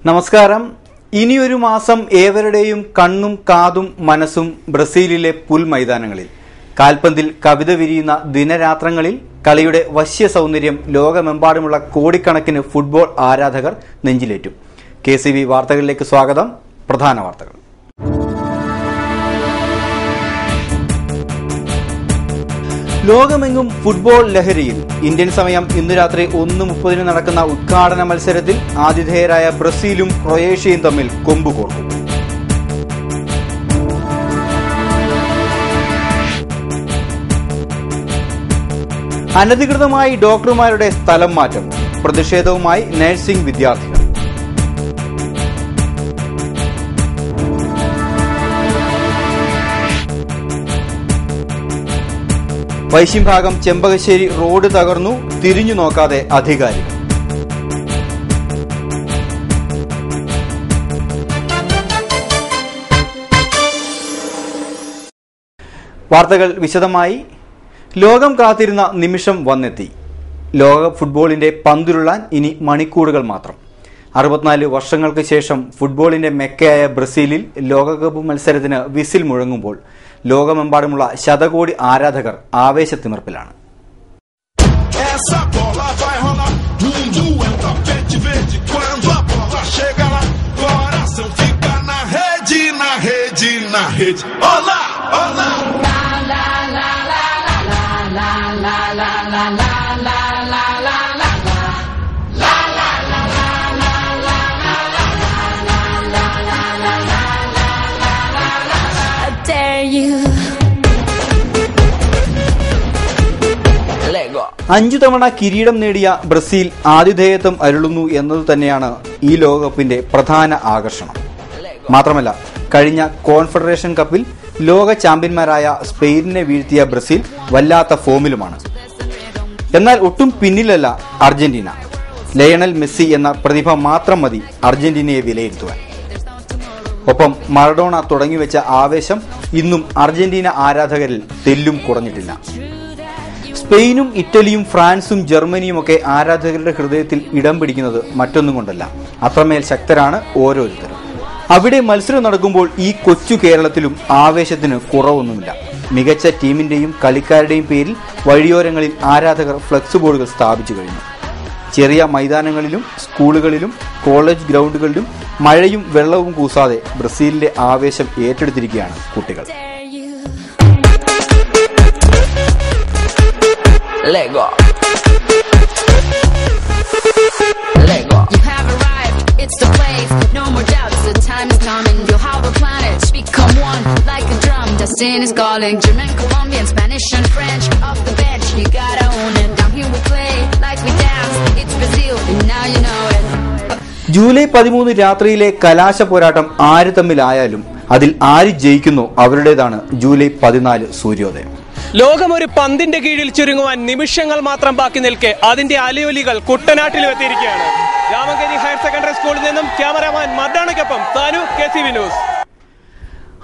നമസ്കാരം. ഇനിയൊരു മാസം ഏവരുടെയും കണ്ണും കാതും മനസ്സും ബ്രസീലിലെ പുൽമൈതാനങ്ങളിൽ. കാൽപന്തിൽ കവിത വിരിയുന്ന ദിനരാത്രങ്ങളിൽ കളിയുടെ വശ്യ സൗന്ദര്യം ലോകമെമ്പാടുമുള്ള കോടിക്കണക്കിന് ഫുട്ബോൾ ആരാധകർ നെഞ്ചിലേറ്റും. KCV വാർത്തകളിലേക്ക് സ്വാഗതം. പ്രധാന വാർത്തകൾ. ലോകമെങ്ങും ഫുട്ബോൾ ലഹരിയിൽ. ഇന്ത്യൻ സമയം ഇന്ന് രാത്രി 1:30 നടക്കുന്ന ഉദ്ഘാടന മത്സരത്തിൽ ആതിഥേയരായ ബ്രസീലും ക്രൊയേഷ്യയും തമ്മിൽ കൊമ്പുകോർക്കും. അനധികൃതമായി ഡോക്ടർമാരുടെ സ്ഥലം മാറ്റം. പ്രതിഷേധവുമായി നഴ്സിംഗ് വിദ്യാർത്ഥികൾ. വൈശിംഭാഗം ചെമ്പകശ്ശേരി റോഡ് തകർന്നു, തിരിഞ്ഞു നോക്കാതെ അധികാരികൾ. വാർത്തകൾ വിശദമായി. ലോകം കാത്തിരുന്ന നിമിഷം വന്നെത്തി. ലോക ഫുട്ബോളിന്റെ പന്തുരുളാൻ ഇനി മണിക്കൂറുകൾ മാത്രം. 64 വർഷങ്ങൾക്ക് ശേഷം ഫുട്ബോളിന്റെ മെക്കയായ ബ്രസീലിൽ ലോകകപ്പ് മത്സരത്തിന് വിസിൽ മുഴങ്ങുമ്പോൾ ലോകമെമ്പാടുമുള്ള ശതകോടി ആരാധകർ ആവേശത്തിമിർപ്പിലാണ്. അഞ്ചു തവണ കിരീടം നേടിയ ബ്രസീൽ ആതിഥേയത്വം അരുളുന്നു എന്നത് തന്നെയാണ് ഈ ലോകകപ്പിന്റെ പ്രധാന ആകർഷണം. മാത്രമല്ല, കഴിഞ്ഞ കോൺഫെഡറേഷൻ കപ്പിൽ ലോക ചാമ്പ്യന്മാരായ സ്പെയിനിനെ വീഴ്ത്തിയ ബ്രസീൽ വല്ലാത്ത ഫോമിലുമാണ്. എന്നാൽ ഒട്ടും പിന്നിലല്ല അർജന്റീന. ലയണൽ മെസ്സി എന്ന പ്രതിഭ മാത്രം മതി അർജന്റീനയെ വിലയിരുത്തുവാൻ. ഒപ്പം മറഡോണ തുടങ്ങിവെച്ച ആവേശം ഇന്നും അർജന്റീന ആരാധകരിൽ തെല്ലും കുറഞ്ഞിട്ടില്ല. സ്പെയിനും ഇറ്റലിയും ഫ്രാൻസും ജർമ്മനിയുമൊക്കെ ആരാധകരുടെ ഹൃദയത്തിൽ ഇടം പിടിക്കുന്നത് മറ്റൊന്നും കൊണ്ടല്ല, അത്രമേൽ ശക്തരാണ് ഓരോരുത്തരും. അവിടെ മത്സരം നടക്കുമ്പോൾ ഈ കൊച്ചു കേരളത്തിലും ആവേശത്തിന് കുറവൊന്നുമില്ല. മികച്ച ടീമിന്റെയും കളിക്കാരുടെയും പേരിൽ വഴിയോരങ്ങളിൽ ആരാധകർ ഫ്ലെക്സ് ബോർഡുകൾ സ്ഥാപിച്ചു കഴിഞ്ഞു. ചെറിയ മൈതാനങ്ങളിലും സ്കൂളുകളിലും കോളേജ് ഗ്രൗണ്ടുകളിലും മഴയും വെള്ളവും കൂസാതെ ബ്രസീലിന്റെ ആവേശം ഏറ്റെടുത്തിരിക്കുകയാണ് കുട്ടികൾ. Lego. Lego. You have arrived, it's the place, no more doubts, the time is coming. You'll have a planet, become one like a drum. Destiny is calling, German, Colombian, Spanish and French. Off the bench, you gotta own it. Down here we play, like we dance, it's Brazil, and now you know it. July 13 രാത്രിയിലെ കലാശ പോരാട്ടം ആര് തമ്മിലായാലും അതിൽ ആര് ജയിക്കുന്നോ അവരുടേതാണ് July 14 സൂര്യോദയം. ലോകം ഒരു പന്തിന്റെ കീഴിൽ ചുരുങ്ങുവാൻ നിമിഷങ്ങൾ മാത്രം ബാക്കി നിൽക്കെ അതിന്റെ അലയൊലികൾ കുട്ടനാട്ടിലും എത്തിയിരിക്കുകയാണ്. രാമങ്കരി ഹയർ സെക്കൻഡറി സ്കൂളിൽ നിന്നും ക്യാമറാമാൻ മർഡാണയ്ക്കൊപ്പം താനു, KCV ന്യൂസ്.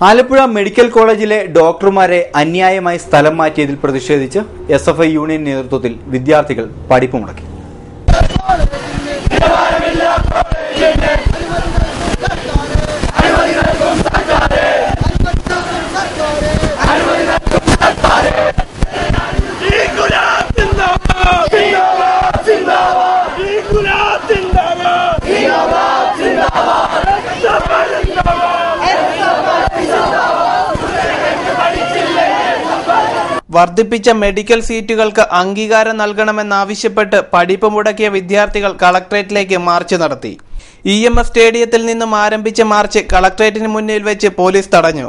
ആലപ്പുഴ മെഡിക്കൽ കോളേജിലെ ഡോക്ടർമാരെ അന്യായമായി സ്ഥലം മാറ്റിയതിൽ പ്രതിഷേധിച്ച് SFI യൂണിയൻ നേതൃത്വത്തിൽ വിദ്യാർത്ഥികൾ പഠിപ്പ് മുടക്കി. വർദ്ധിപ്പിച്ച മെഡിക്കൽ സീറ്റുകൾക്ക് അംഗീകാരം നൽകണമെന്നാവശ്യപ്പെട്ട് പഠിപ്പ് മുടക്കിയ വിദ്യാർത്ഥികൾ കളക്ടറേറ്റിലേക്ക് മാർച്ച് നടത്തി. EMS സ്റ്റേഡിയത്തിൽ നിന്നും ആരംഭിച്ച മാർച്ച് കളക്ടറേറ്റിന് മുന്നിൽ വെച്ച് പോലീസ് തടഞ്ഞു.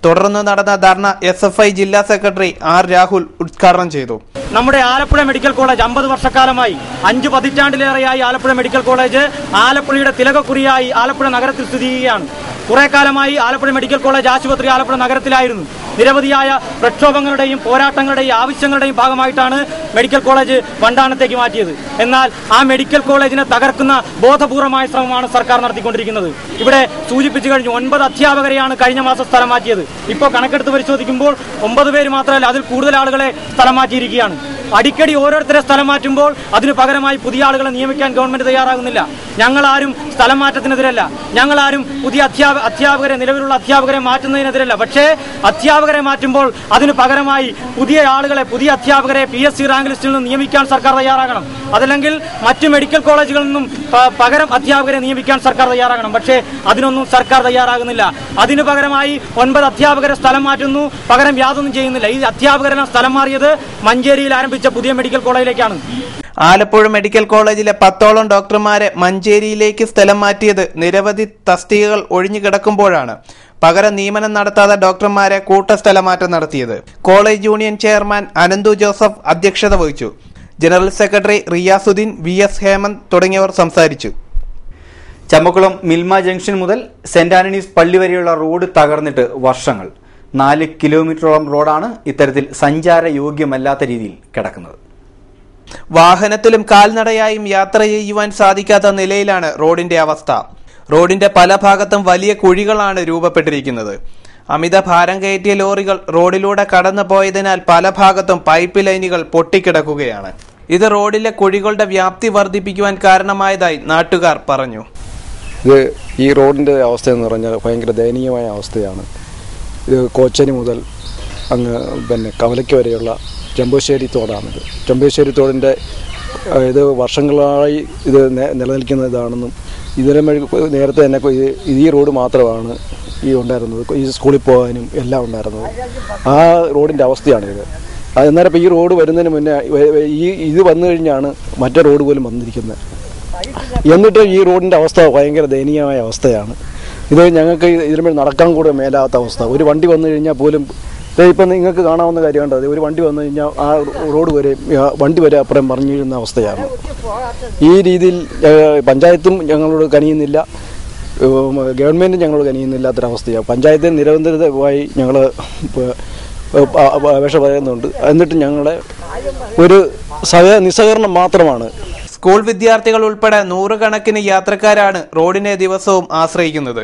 തുടർന്ന് നടന്ന ധർണ SFI ജില്ലാ സെക്രട്ടറി R. രാഹുൽ ഉദ്ഘാടനം ചെയ്തു. നമ്മുടെ ആലപ്പുഴ മെഡിക്കൽ കോളേജ് 50 വർഷക്കാലമായി, 5 പതിറ്റാണ്ടിലേറെയായി ആലപ്പുഴ മെഡിക്കൽ കോളേജ് ആലപ്പുഴയുടെ തിലകക്കുറിയായി ആലപ്പുഴ നഗരത്തിൽ സ്ഥിതി ചെയ്യുകയാണ്. കുറെ കാലമായി ആലപ്പുഴ മെഡിക്കൽ കോളേജ് ആശുപത്രി ആലപ്പുഴ നഗരത്തിലായിരുന്നു. നിരവധിയായ പ്രക്ഷോഭങ്ങളുടെയും പോരാട്ടങ്ങളുടെയും ആവശ്യങ്ങളുടെയും ഭാഗമായിട്ടാണ് മെഡിക്കൽ കോളേജ് വണ്ടാനത്തേക്ക് മാറ്റിയത്. എന്നാൽ ആ മെഡിക്കൽ കോളേജിനെ തകർക്കുന്ന ബോധപൂർവമായ ശ്രമമാണ് സർക്കാർ നടത്തിക്കൊണ്ടിരിക്കുന്നത്. ഇവിടെ സൂചിപ്പിച്ചു കഴിഞ്ഞു, 9 അധ്യാപകരെയാണ് കഴിഞ്ഞ മാസം സ്ഥലം മാറ്റിയത്. ഇപ്പോൾ കണക്കെടുത്ത് പരിശോധിക്കുമ്പോൾ 9 പേര് മാത്രമല്ല, അതിൽ കൂടുതൽ ആളുകളെ സ്ഥലം മാറ്റിയിരിക്കുകയാണ്. അടിക്കടി ഓരോരുത്തരെ സ്ഥലം മാറ്റുമ്പോൾ അതിന് പകരമായി പുതിയ ആളുകളെ നിയമിക്കാൻ ഗവൺമെന്റ് തയ്യാറാകുന്നില്ല. ഞങ്ങളാരും സ്ഥലം മാറ്റത്തിനെതിരല്ല, ഞങ്ങളാരും പുതിയ അധ്യാപകരെ നിലവിലുള്ള അധ്യാപകരെ മാറ്റുന്നതിനെതിരല്ല. പക്ഷേ അധ്യാപകരെ മാറ്റുമ്പോൾ അതിന് പകരമായി പുതിയ ആളുകളെ, പുതിയ അധ്യാപകരെ PSC റാങ്ക് ലിസ്റ്റിൽ നിന്ന് നിയമിക്കാൻ സർക്കാർ തയ്യാറാകണം. അതല്ലെങ്കിൽ മറ്റു മെഡിക്കൽ കോളേജുകളിൽ നിന്നും പകരം അധ്യാപകരെ നിയമിക്കാൻ സർക്കാർ തയ്യാറാകണം. പക്ഷേ അതിനൊന്നും സർക്കാർ തയ്യാറാകുന്നില്ല. അതിനു പകരമായി 9 അധ്യാപകരെ സ്ഥലം മാറ്റുന്നു, പകരം യാതൊന്നും ചെയ്യുന്നില്ല. ഈ അധ്യാപകരെല്ലാം സ്ഥലം മാറിയത് മഞ്ചേരിയിൽ ആരംഭിച്ച പുതിയ മെഡിക്കൽ കോളേജിലേക്കാണ്. ആലപ്പുഴ മെഡിക്കൽ കോളേജിലെ 10ഓളം ഡോക്ടർമാരെ മഞ്ചേരിയിലേക്ക് സ്ഥലം മാറ്റിയത് നിരവധി തസ്തികകൾ ഒഴിഞ്ഞു കിടക്കുമ്പോഴാണ്. പകരം നിയമനം നടത്താതെ ഡോക്ടർമാരെ കൂട്ടസ്ഥലമാറ്റം നടത്തിയത്. College union chairman Ananthu Joseph അധ്യക്ഷത വഹിച്ചു. General secretary Riyasudheen, VS Hemanth തുടങ്ങിയവർ സംസാരിച്ചു. ചമ്പക്കുളം മിൽമ ജംഗ്ഷൻ മുതൽ സെന്റ് ആന്റണീസ് പള്ളി വരെയുള്ള റോഡ് തകർന്നിട്ട് വർഷങ്ങൾ. 4 കിലോമീറ്ററോളം റോഡാണ് ഇത്തരത്തിൽ സഞ്ചാരയോഗ്യമല്ലാത്ത രീതിയിൽ കിടക്കുന്നത്. വാഹനത്തിലും കാൽനടയായും യാത്ര ചെയ്യുവാൻ സാധിക്കാത്ത നിലയിലാണ് റോഡിന്റെ അവസ്ഥ. റോഡിന്റെ പല ഭാഗത്തും വലിയ കുഴികളാണ് രൂപപ്പെട്ടിരിക്കുന്നത്. അമിത ഭാരം കയറ്റിയ ലോറികൾ റോഡിലൂടെ കടന്നു പോയതിനാൽ പല ഭാഗത്തും പൈപ്പ് ലൈനുകൾ പൊട്ടിക്കിടക്കുകയാണ്. ഇത് റോഡിലെ കുഴികളുടെ വ്യാപ്തി വർദ്ധിപ്പിക്കുവാൻ കാരണമായതായി നാട്ടുകാർ പറഞ്ഞു. ഇത് ഈ റോഡിന്റെ അവസ്ഥ എന്ന് പറഞ്ഞാൽ ഭയങ്കര ദയനീയമായ അവസ്ഥയാണ്. ഇത് കോച്ചനി മുതൽ അങ്ങ് കവലയ്ക്ക് വരെയുള്ള ചെമ്പശ്ശേരി തോടാണിത്. ചെമ്പശ്ശേരി തോടിൻ്റെ ഇത് വർഷങ്ങളായി ഇത് നിലനിൽക്കുന്ന ഇതാണെന്നും ഇതിനെ നേരത്തെ തന്നെ ഈ റോഡ് മാത്രമാണ് ഈ ഉണ്ടായിരുന്നത്, ഈ സ്കൂളിൽ പോകാനും എല്ലാം ഉണ്ടായിരുന്നത്. ആ റോഡിൻ്റെ അവസ്ഥയാണിത്. അന്നേരം ഇപ്പോൾ ഈ റോഡ് വരുന്നതിന് മുന്നേ ഇത് വന്നു കഴിഞ്ഞാണ് മറ്റേ റോഡ് പോലും വന്നിരിക്കുന്നത്. എന്നിട്ട് ഈ റോഡിൻ്റെ അവസ്ഥ ഭയങ്കര ദയനീയമായ അവസ്ഥയാണ്. ഇത് ഞങ്ങൾക്ക് ഇതിന്മേൽ നടക്കാൻ കൂടെ മേലാത്ത അവസ്ഥ. ഒരു വണ്ടി വന്നു കഴിഞ്ഞാൽ പോലും ഇപ്പം നിങ്ങൾക്ക് കാണാവുന്ന കാര്യമുണ്ട്. അത് ഒരു വണ്ടി വന്നു കഴിഞ്ഞാൽ ആ റോഡ് വരെ വണ്ടി വരെ അപ്പുറം മറിഞ്ഞിരുന്ന അവസ്ഥയാണ്. ഈ രീതിയിൽ പഞ്ചായത്തും ഞങ്ങളോട് കനിയുന്നില്ല, ഗവൺമെൻറ്റും ഞങ്ങളോട് കനിയുന്നില്ലാത്തൊരവസ്ഥയാണ്. പഞ്ചായത്തിന് നിരന്തരമായി ഞങ്ങൾ അപേക്ഷ പറയുന്നുണ്ട്. എന്നിട്ട് ഞങ്ങളെ ഒരു നിസ്സഹകരണം മാത്രമാണ്. സ്കൂൾ വിദ്യാർത്ഥികൾ ഉൾപ്പെടെ 100 കണക്കിന് യാത്രക്കാരാണ് റോഡിനെ ദിവസവും ആശ്രയിക്കുന്നത്.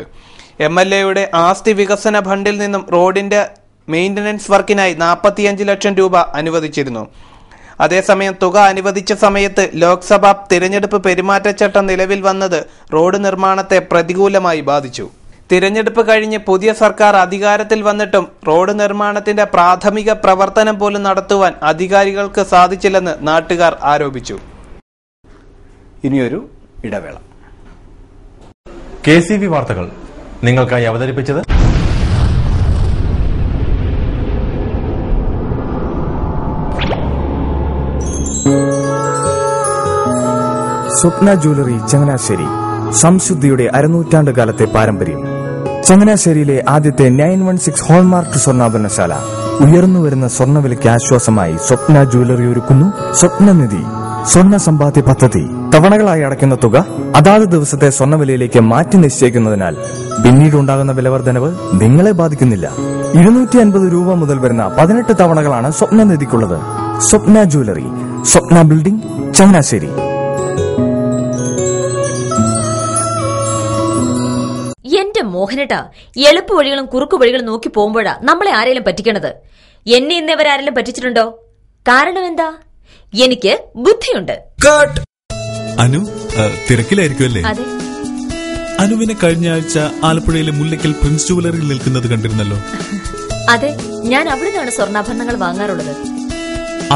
MLAയുടെ ആസ്തി വികസന ഫണ്ടിൽ നിന്നും റോഡിന്റെ മെയിൻ്റനൻസ് വർക്കിനായി 45 ലക്ഷം രൂപ അനുവദിച്ചിരുന്നു. അതേസമയം തുക അനുവദിച്ച സമയത്ത് ലോക്സഭാ തിരഞ്ഞെടുപ്പ് പെരുമാറ്റച്ചട്ടം നിലവിൽ വന്നത് റോഡ് നിർമ്മാണത്തെ പ്രതികൂലമായി ബാധിച്ചു. തിരഞ്ഞെടുപ്പ് കഴിഞ്ഞ് പുതിയ സർക്കാർ അധികാരത്തിൽ വന്നിട്ടും റോഡ് നിർമ്മാണത്തിന്റെ പ്രാഥമിക പ്രവർത്തനം പോലും നടത്തുവാൻ അധികാരികൾക്ക് സാധിച്ചില്ലെന്ന് നാട്ടുകാർ ആരോപിച്ചു. ഇനിയൊരു ഇടവേള. KCV വാർത്തകൾ നിങ്ങൾക്കായി അവതരിപ്പിച്ചത് സ്വപ്ന ജ്വല്ലറി ചങ്ങനാശ്ശേരി. സംശുദ്ധിയുടെ അരനൂറ്റാണ്ട് കാലത്തെ പാരമ്പര്യം. ചങ്ങനാശ്ശേരിയിലെ ആദ്യത്തെ 916 ഹോൾമാർക്ക് സ്വർണ്ണാഭരണശാല. ഉയർന്നുവരുന്ന സ്വർണ്ണവിലയ്ക്ക് ആശ്വാസമായി സ്വപ്ന ജ്വല്ലറി ഒരുക്കുന്നു സ്വപ്നനിധി സ്വർണ്ണ സമ്പാദ്യ പദ്ധതി. തവണകളായി അടയ്ക്കുന്ന തുക അതാത് ദിവസത്തെ സ്വർണ്ണവിലയിലേക്ക് മാറ്റി നിശ്ചയിക്കുന്നതിനാൽ പിന്നീടുണ്ടാകുന്ന വിലവർദ്ധനവ് നിങ്ങളെ ബാധിക്കുന്നില്ല. 250 രൂപ മുതൽ വരുന്ന 18 തവണകളാണ് സ്വപ്നനിധിക്കുള്ളത്. സ്വപ്ന ജ്വല്ലറി, സ്വപ്ന ബിൽഡിംഗ്, ചങ്ങനാശ്ശേരി. എന്റെ മോഹനേട്ടാ, എളുപ്പ വഴികളും കുറുക്കു വഴികളും നോക്കി പോകുമ്പോഴാ നമ്മളെ ആരെങ്കിലും പറ്റിക്കണത്. എന്നെ ഇന്നവരാരെങ്കിലും പറ്റിച്ചിട്ടുണ്ടോ? കാരണം എന്താ? എനിക്ക് ബുദ്ധിയുണ്ട്. അനു തിരക്കിലായിരിക്കുമല്ലേ? അതെ. അനുവിനെ കഴിഞ്ഞ ആഴ്ച ആലപ്പുഴയിലെ മുല്ലയ്ക്കൽ പ്രിൻസ് ജുവലറിയിൽ നിൽക്കുന്നത് കണ്ടിരുന്നല്ലോ. അതെ, ഞാൻ അവിടെ നിന്നാണ് സ്വർണ്ണാഭരണങ്ങൾ വാങ്ങാറുള്ളത്.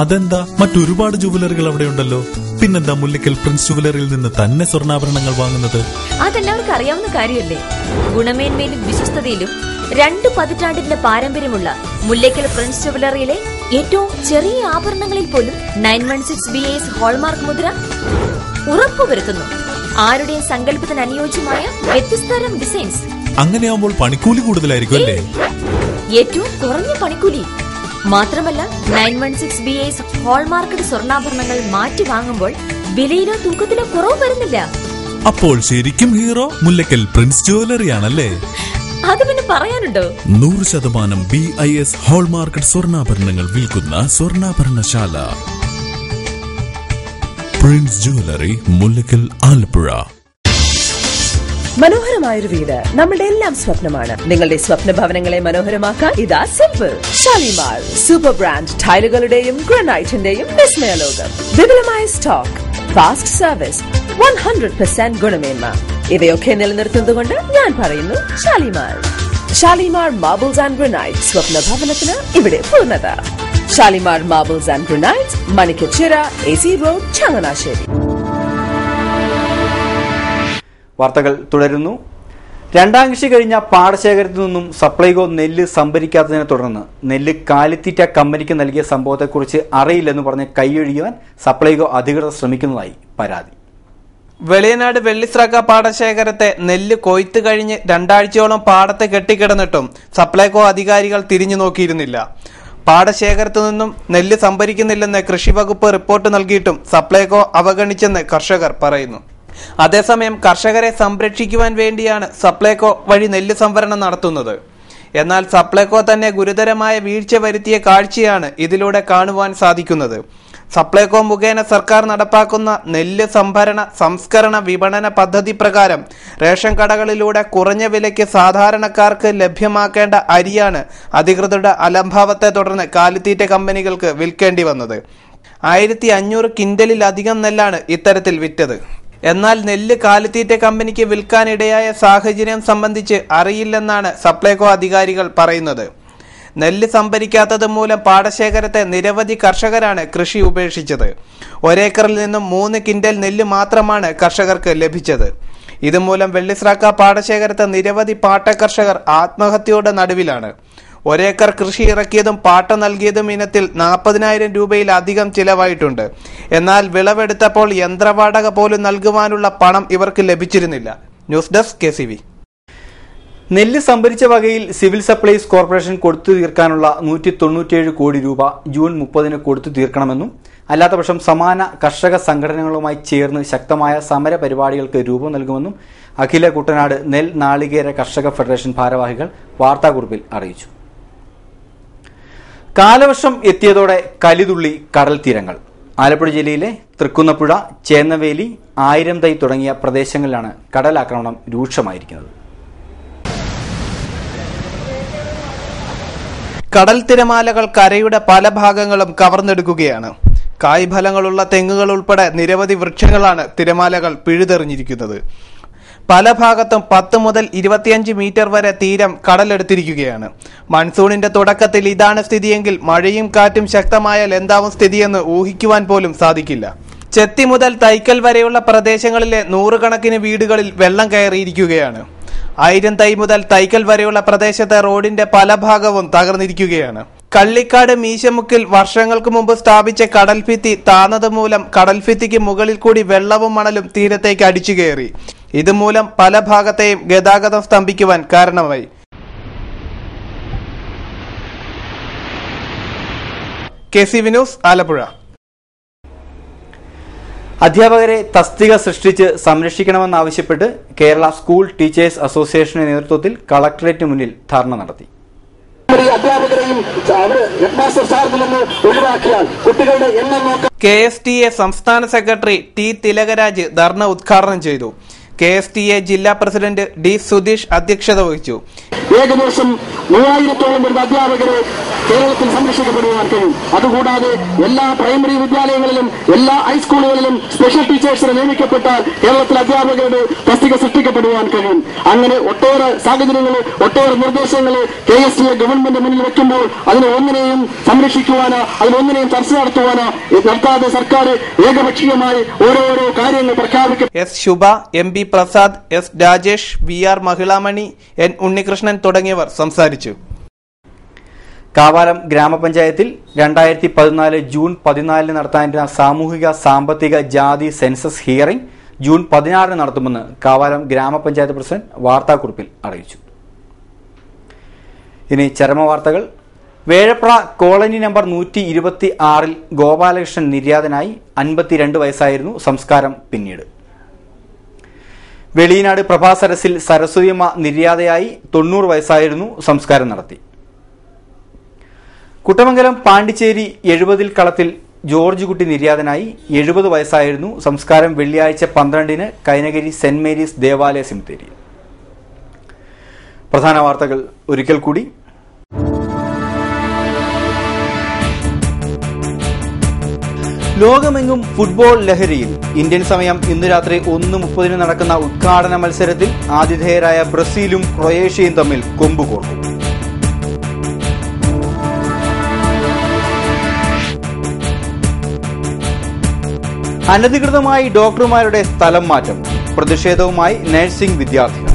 അതെന്താ, മറ്റൊരുപാട് ജുവലറികൾ അവിടെ ഉണ്ടല്ലോ, പിന്നെന്താ മുല്ലയ്ക്കൽ പ്രിൻസ് ജുവലറിയിൽ നിന്ന് തന്നെ സ്വർണ്ണാഭരണങ്ങൾ വാങ്ങുന്നത്? അതെല്ലാവർക്കും അറിയാവുന്ന കാര്യമല്ലേ. ഗുണമേന്മയിലും വിശ്വസ്തതയിലും 2 പതിറ്റാണ്ടിന്റെ പാരമ്പര്യമുള്ള മുല്ലയ്ക്കൽ പ്രിൻസ് ജുവലറിയിലെ ഏറ്റവും ചെറിയ ആഭരണങ്ങളിൽ പോലും 916 BAS ഹോൾമാർക്ക് മുദ്ര ഉറപ്പുവരുത്തുന്നു. ആരുടെയും സങ്കല്പത്തിന് അനുയോജ്യമായ വ്യത്യസ്തതരം ഡിസൈൻസ്. അങ്ങനെയാവുമ്പോൾ പണിക്കൂലി കൂടുതലായിരിക്കും അല്ലേ? ഏറ്റവും കുറഞ്ഞ പണിക്കൂലി. മാത്രമല്ല 916 BAS ഹോൾമാർക്കഡ് സ്വർണ്ണാഭരണങ്ങൾ മാറ്റി വാങ്ങുമ്പോൾ വിലയിലോ തൂക്കത്തിലോ കുറവ് വരുന്നില്ല. അപ്പോൾ ശരിക്കും ഹീറോ മുല്ലയ്ക്കൽ പ്രിൻസ് ജുവലറി ആണല്ലേ? അത് പിന്നെ പറയാനുണ്ടോ? 100% BIS ഹോൾമാർക്ക് സ്വർണ്ണാഭരണങ്ങൾ വിൽക്കുന്ന സ്വർണ്ണാഭരണശാല. Prince jewellery, Mullakkal, Alappuzha. മനോഹരമായൊരു വീട് നമ്മളുടെ എല്ലാം സ്വപ്നമാണ്. നിങ്ങളുടെ സ്വപ്ന ഭവനങ്ങളെ മനോഹരമാക്കാൻ ഇതാ സിമ്പിൾ. ഷാലിമാർ സൂപ്പർ ബ്രാൻഡ് ടൈലുകളുടെയും ഗ്രാനൈറ്റിന്റെയും വിസ്മയ ലോകം. വിപുലമായ സ്റ്റോക്ക്, ഫാസ്റ്റ് സർവീസ്, 100% ഗുണമേന്മ ഇവയൊക്കെ നിലനിർത്തുന്നതുകൊണ്ട് ഞാൻ പറയുന്നു Shalimar. Shalimar marbles and granite. സ്വപ്ന ഭവനത്തിന് ഇവിടെ പൂർണ്ണത. Shalimar marbles and granite, Manikkachira, AC road, Changanassery. വാർത്തകൾ തുടരുന്നു. രണ്ടാം കൃഷി കഴിഞ്ഞ പാടശേഖരത്തു നിന്നും സപ്ലൈകോ നെല്ല് സംഭരിക്കാത്തതിനെ തുടർന്ന് നെല്ല് കാലിത്തീറ്റ കമ്പനിക്ക് നൽകിയ സംഭവത്തെക്കുറിച്ച് അറിയില്ലെന്ന് പറഞ്ഞ് കൈയൊഴിയുവാൻ സപ്ലൈകോ അധികൃതർ ശ്രമിക്കുന്നതായി പരാതി. വെളിയനാട് വെള്ളിസ്രാക്ക പാടശേഖരത്തെ നെല്ല് കൊയ്ത്ത് കഴിഞ്ഞ് 2 ആഴ്ചയോളം പാടത്ത് കെട്ടിക്കിടന്നിട്ടും സപ്ലൈകോ അധികാരികൾ തിരിഞ്ഞു നോക്കിയിരുന്നില്ല. പാടശേഖരത്തു നിന്നും നെല്ല് സംഭരിക്കുന്നില്ലെന്ന് കൃഷിവകുപ്പ് റിപ്പോർട്ട് നൽകിയിട്ടും സപ്ലൈകോ അവഗണിച്ചെന്ന് കർഷകർ പറയുന്നു. അതേസമയം കർഷകരെ സംരക്ഷിക്കുവാൻ വേണ്ടിയാണ് സപ്ലൈകോ വഴി നെല്ല് സംഭരണം നടത്തുന്നത്. എന്നാൽ സപ്ലൈകോ തന്നെ ഗുരുതരമായ വീഴ്ച വരുത്തിയ കാഴ്ചയാണ് ഇതിലൂടെ കാണുവാൻ സാധിക്കുന്നത്. സപ്ലൈകോ മുഖേന സർക്കാർ നടപ്പാക്കുന്ന നെല്ല് സംഭരണ, സംസ്കരണ, വിപണന പദ്ധതി പ്രകാരം റേഷൻ കടകളിലൂടെ കുറഞ്ഞ വിലയ്ക്ക് സാധാരണക്കാർക്ക് ലഭ്യമാക്കേണ്ട അരിയാണ് അധികൃതരുടെ അലംഭാവത്തെ തുടർന്ന് കാലിത്തീറ്റ കമ്പനികൾക്ക് വിൽക്കേണ്ടി വന്നത്. 1500 കിൻഡലിലധികം നെല്ലാണ് ഇത്തരത്തിൽ വിറ്റത്. എന്നാൽ നെല്ല് കാലിത്തീറ്റ കമ്പനിക്ക് വിൽക്കാനിടയായ സാഹചര്യം സംബന്ധിച്ച് അറിയില്ലെന്നാണ് സപ്ലൈകോ അധികാരികൾ പറയുന്നത്. നെല്ല് സംഭരിക്കാത്തത് മൂലം പാടശേഖരത്തെ നിരവധി കർഷകരാണ് കൃഷി ഉപേക്ഷിച്ചത്. 1 ഏക്കറിൽ നിന്നും 3 കിൻഡൽ നെല്ല് മാത്രമാണ് കർഷകർക്ക് ലഭിച്ചത്. ഇതുമൂലം വെള്ളിസ്രാക്ക പാടശേഖരത്തെ നിരവധി പാട്ട കർഷകർ ആത്മഹത്യയുടെ നടുവിലാണ്. 1 ഏക്കർ കൃഷി ഇറക്കിയതും പാട്ട നൽകിയതും ഇനത്തിൽ 40,000 രൂപയിലധികം ചിലവായിട്ടുണ്ട്. എന്നാൽ വിളവെടുത്തപ്പോൾ യന്ത്രവാടക പോലും നൽകുവാനുള്ള പണം ഇവർക്ക് ലഭിച്ചിരുന്നില്ല. News desk KCV. നെല്ല് സംഭരിച്ച വകയിൽ സിവിൽ സപ്ലൈസ് കോർപ്പറേഷൻ കൊടുത്തു തീർക്കാനുള്ള 197 കോടി രൂപ ജൂൺ 30 കൊടുത്തു തീർക്കണമെന്നും അല്ലാത്തപക്ഷം സമാന കർഷക സംഘടനകളുമായി ചേർന്ന് ശക്തമായ സമര പരിപാടികൾക്ക് രൂപം നൽകുമെന്നും അഖില കുട്ടനാട് നെൽ നാളികേര കർഷക ഫെഡറേഷൻ ഭാരവാഹികൾ വാർത്താക്കുറിപ്പിൽ അറിയിച്ചു. കാലവർഷം എത്തിയതോടെ കലിതുള്ളി കടൽ തീരങ്ങൾ. ആലപ്പുഴ ജില്ലയിലെ തൃക്കുന്നപ്പുഴ, ചേന്നവേലി, 1000 തൈ തുടങ്ങിയ പ്രദേശങ്ങളിലാണ് കടലാക്രമണം രൂക്ഷമായിരിക്കുന്നത്. കടൽ തിരമാലകൾ കരയുടെ പല ഭാഗങ്ങളും കവർന്നെടുക്കുകയാണ്. കായ്ഫലങ്ങളുള്ള തെങ്ങുകൾ ഉൾപ്പെടെ നിരവധി വൃക്ഷങ്ങളാണ് തിരമാലകൾ പിഴുതെറിഞ്ഞിരിക്കുന്നത്. പല ഭാഗത്തും 10 മുതൽ 25 മീറ്റർ വരെ തീരം കടലെടുത്തിരിക്കുകയാണ്. മൺസൂണിന്റെ തുടക്കത്തിൽ ഇതാണ് സ്ഥിതിയെങ്കിൽ മഴയും കാറ്റും ശക്തമായാൽ എന്താവും സ്ഥിതിയെന്ന് ഊഹിക്കുവാൻ പോലും സാധിക്കില്ല. ചെത്തി മുതൽ തൈക്കൽ വരെയുള്ള പ്രദേശങ്ങളിലെ 100 കണക്കിന് വീടുകളിൽ വെള്ളം കയറിയിരിക്കുകയാണ്. 1000 തൈ മുതൽ തൈക്കൽ വരെയുള്ള പ്രദേശത്തെ റോഡിന്റെ പല ഭാഗവും തകർന്നിരിക്കുകയാണ്. കള്ളിക്കാട് മീശമുക്കിൽ വർഷങ്ങൾക്ക് മുമ്പ് സ്ഥാപിച്ച കടൽഭിത്തി താന്നത് മൂലം കടൽഭിത്തിക്ക് മുകളിൽ കൂടി വെള്ളവും മണലും തീരത്തേക്ക് അടിച്ചു കയറി. ഇതുമൂലം പല ഭാഗത്തെയും ഗതാഗതം സ്തംഭിക്കുവാൻ കാരണമായി. KCV news, Alappuzha. അധ്യാപകരെ തസ്തിക സൃഷ്ടിച്ച് സംരക്ഷിക്കണമെന്നാവശ്യപ്പെട്ട് കേരള സ്കൂൾ ടീച്ചേഴ്സ് അസോസിയേഷന്റെ നേതൃത്വത്തിൽ കളക്ടറേറ്റിന് മുന്നിൽ ധർണ നടത്തി. KSTA സംസ്ഥാന സെക്രട്ടറി T തിലകരാജ് ധർണ ഉദ്ഘാടനം ചെയ്തു. KSTA ജില്ലാ പ്രസിഡന്റ് D സുധീഷ് അധ്യക്ഷത വഹിച്ചു. ഏകദേശം 3000-ഓളം വരുന്ന അധ്യാപകരെ കേരളത്തിൽ സംരക്ഷിക്കപ്പെടുവാൻ കഴിയും. അതുകൂടാതെ എല്ലാ പ്രൈമറി വിദ്യാലയങ്ങളിലും എല്ലാ ഹൈസ്കൂളുകളിലും സ്പെഷ്യൽ ടീച്ചേഴ്സിനെ നിയമിക്കപ്പെട്ടാൽ കേരളത്തിൽ അധ്യാപകരുടെ തസ്തിക സൃഷ്ടിക്കപ്പെടുവാൻ കഴിയും. അങ്ങനെ ഒട്ടേറെ സാഹചര്യങ്ങൾ, ഒട്ടേറെ നിർദ്ദേശങ്ങൾ KSTA ഗവൺമെന്റ് മുന്നിൽ വെക്കുമ്പോൾ അതിനൊന്നിനെയും സംരക്ഷിക്കുവാനോ അതിനൊന്നിനെയും ചർച്ച നടത്താതെ സർക്കാർ ഏകപക്ഷീയമായി ഓരോരോ കാര്യങ്ങൾ പ്രഖ്യാപിക്കും. S ശുഭ, MB Prasad, S Rajesh, VR Mahilamani, N Unnikrishnan തുടങ്ങിയവർ സംസാരിച്ചു. കാവാലം ഗ്രാമപഞ്ചായത്തിൽ 2014 ജൂൺ 14 നടത്താനിരുന്ന സാമൂഹിക സാമ്പത്തിക ജാതി സെൻസസ് ഹിയറിംഗ് ജൂൺ 16 നടത്തുമെന്ന് കാവാലം ഗ്രാമപഞ്ചായത്ത് പ്രസിഡന്റ് വാർത്താക്കുറിപ്പിൽ അറിയിച്ചു. ഇനി ചരമവാർത്തകൾ. വേഴപ്ര കോളനി നമ്പർ 126 ഗോപാലകൃഷ്ണൻ നിര്യാതനായി. 52 വയസ്സായിരുന്നു. സംസ്കാരം പിന്നീട്. വെളിയനാട് പ്രഭാസരസിൽ സരസ്വതിയമ്മ നിര്യാതയായി. 90 വയസ്സായിരുന്നു. സംസ്കാരം നടത്തി. കുട്ടമംഗലം പാണ്ടിച്ചേരി 70 കളത്തിൽ ജോർജ് കുട്ടി നിര്യാതനായി. 70 വയസ്സായിരുന്നു. സംസ്കാരം വെള്ളിയാഴ്ച 12-ന് കൈനഗിരി സെന്റ് മേരീസ് ദേവാലയ സെമിത്തേരി. പ്രധാന വാർത്തകൾ ഒരിക്കൽ കൂടി. ലോകമെങ്ങും ഫുട്ബോൾ ലഹരിയിൽ. ഇന്ത്യൻ സമയം ഇന്ന് രാത്രി 1:30 നടക്കുന്ന ഉദ്ഘാടന മത്സരത്തിൽ ആതിഥേയരായ ബ്രസീലും ക്രൊയേഷ്യയും തമ്മിൽ കൊമ്പുകോർക്കും. അനധികൃതമായി ഡോക്ടർമാരുടെ സ്ഥലം മാറ്റം. പ്രതിഷേധവുമായി നഴ്സിംഗ് വിദ്യാർത്ഥികൾ.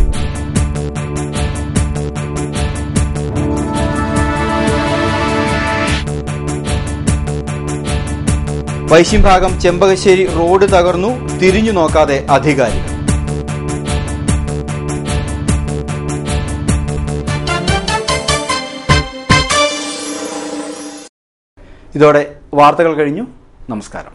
വൈശിംഭാഗം ചെമ്പകശ്ശേരി റോഡ് തകർന്നു. തിരിഞ്ഞു നോക്കാതെ അധികാരികൾ. ഇതോടെ വാർത്തകൾ കഴിഞ്ഞു. നമസ്കാരം.